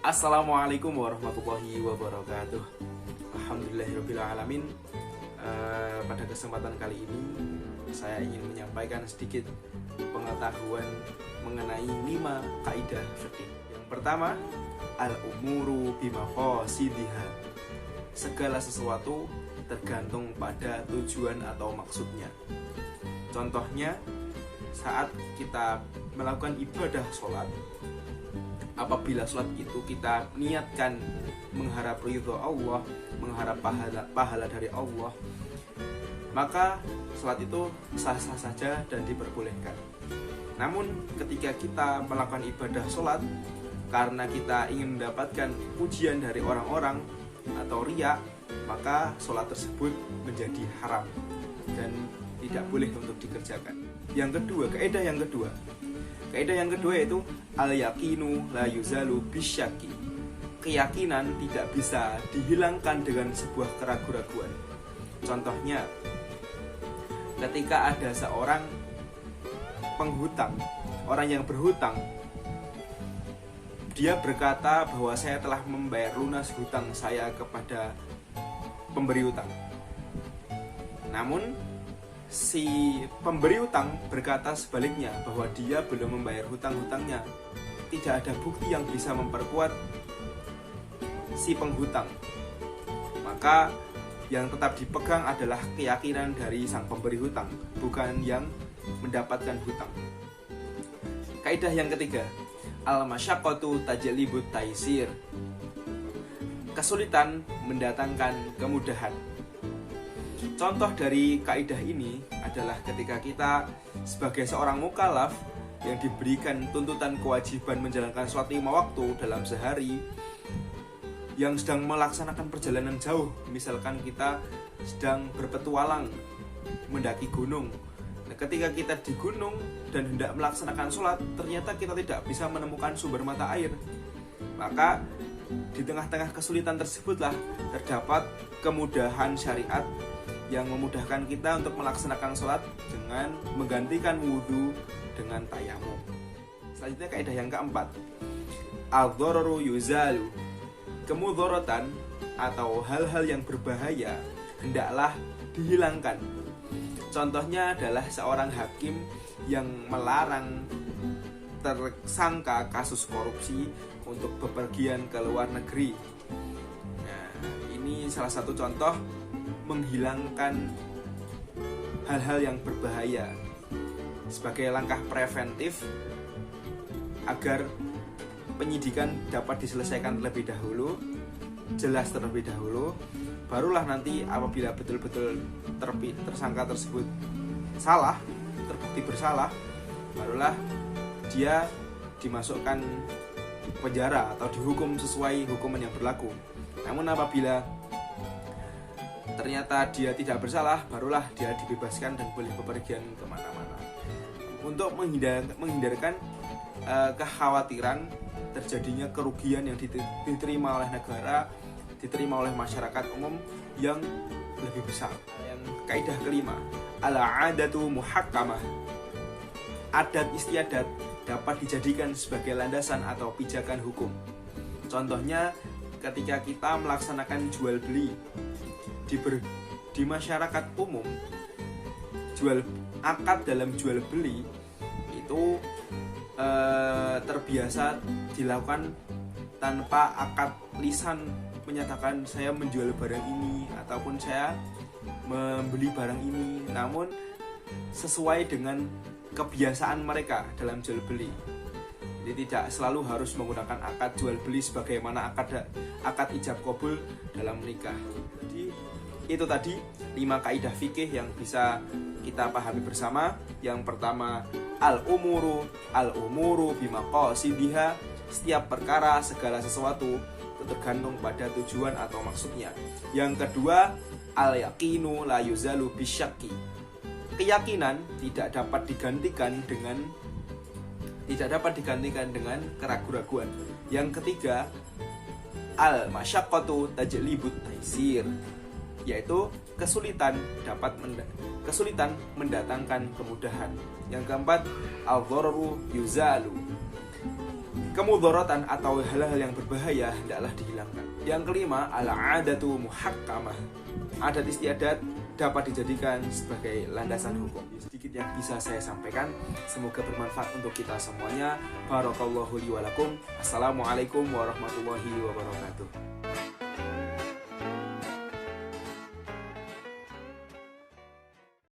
Assalamualaikum warahmatullahi wabarakatuh. Alhamdulillahirrabbilalamin. Pada kesempatan kali ini saya ingin menyampaikan sedikit pengetahuan mengenai 5 kaidah fikih. Yang pertama, al-umuru bimaqasidiha. Segala sesuatu tergantung pada tujuan atau maksudnya. Contohnya, saat kita melakukan ibadah sholat, apabila sholat itu kita niatkan mengharap ridho Allah, mengharap pahala dari Allah, maka sholat itu sah-sah saja dan diperbolehkan. Namun ketika kita melakukan ibadah sholat karena kita ingin mendapatkan pujian dari orang-orang atau riya, maka sholat tersebut menjadi haram dan tidak boleh untuk dikerjakan. Yang kedua, kaidah yang kedua yaitu al-yaqinu la yuzalu bisyaki. Keyakinan tidak bisa dihilangkan dengan sebuah keraguan-raguan. Contohnya, ketika ada seorang penghutang, orang yang berhutang, dia berkata bahwa saya telah membayar lunas hutang saya kepada pemberi hutang. Namun si pemberi hutang berkata sebaliknya, bahwa dia belum membayar hutang-hutangnya. Tidak ada bukti yang bisa memperkuat si penghutang. Maka yang tetap dipegang adalah keyakinan dari sang pemberi hutang, bukan yang mendapatkan hutang. Kaidah yang ketiga, al-masyaqqatu tajlibut taisir. Kesulitan mendatangkan kemudahan. Contoh dari kaidah ini adalah ketika kita sebagai seorang mukallaf yang diberikan tuntutan kewajiban menjalankan sholat 5 waktu dalam sehari, yang sedang melaksanakan perjalanan jauh, misalkan kita sedang berpetualang mendaki gunung. Nah, ketika kita di gunung dan hendak melaksanakan sholat, ternyata kita tidak bisa menemukan sumber mata air, maka di tengah-tengah kesulitan tersebutlah terdapat kemudahan syariat yang memudahkan kita untuk melaksanakan sholat dengan menggantikan wudhu dengan tayamum. Selanjutnya kaidah yang keempat, al-dhararu yuzalu. Kemudharatan atau hal-hal yang berbahaya hendaklah dihilangkan. Contohnya adalah seorang hakim yang melarang tersangka kasus korupsi untuk bepergian ke luar negeri. Nah, ini salah satu contoh menghilangkan hal-hal yang berbahaya sebagai langkah preventif agar penyidikan dapat diselesaikan terlebih dahulu, jelas terlebih dahulu, barulah nanti apabila betul-betul tersangka tersebut salah, terbukti bersalah, barulah dia dimasukkan penjara atau dihukum sesuai hukuman yang berlaku. Namun apabila ternyata dia tidak bersalah, barulah dia dibebaskan dan boleh bepergian kemana-mana. Untuk menghindarkan kekhawatiran terjadinya kerugian yang diterima oleh negara, diterima oleh masyarakat umum yang lebih besar. Yang kaidah kelima, al-'adatu muhakkamah. Adat istiadat dapat dijadikan sebagai landasan atau pijakan hukum. Contohnya ketika kita melaksanakan jual beli di masyarakat umum, akad dalam jual beli itu terbiasa dilakukan tanpa akad lisan menyatakan saya menjual barang ini ataupun saya membeli barang ini, namun sesuai dengan kebiasaan mereka dalam jual beli. Jadi tidak selalu harus menggunakan akad jual beli sebagaimana akad ijab kabul dalam nikah. Jadi itu tadi 5 kaidah fikih yang bisa kita pahami bersama. Yang pertama, al-umuru bimaqasidiha. Setiap perkara, segala sesuatu tergantung pada tujuan atau maksudnya. Yang kedua, al-yaqinu la yuzalu bisyaki. Keyakinan tidak dapat digantikan dengan keraguan-raguan. Yang ketiga, al-masyaqqatu tajlibut taisir, yaitu kesulitan mendatangkan kemudahan. Yang keempat, al-dhararu yuzalu. kemudharatan atau hal-hal yang berbahaya hendaklah dihilangkan. Yang kelima, al-'adatu muhakkamah. Adat istiadat dapat dijadikan sebagai landasan hukum. Sedikit yang bisa saya sampaikan, semoga bermanfaat untuk kita semuanya. Barakallahu li wa lakum. Assalamualaikum warahmatullahi wabarakatuh.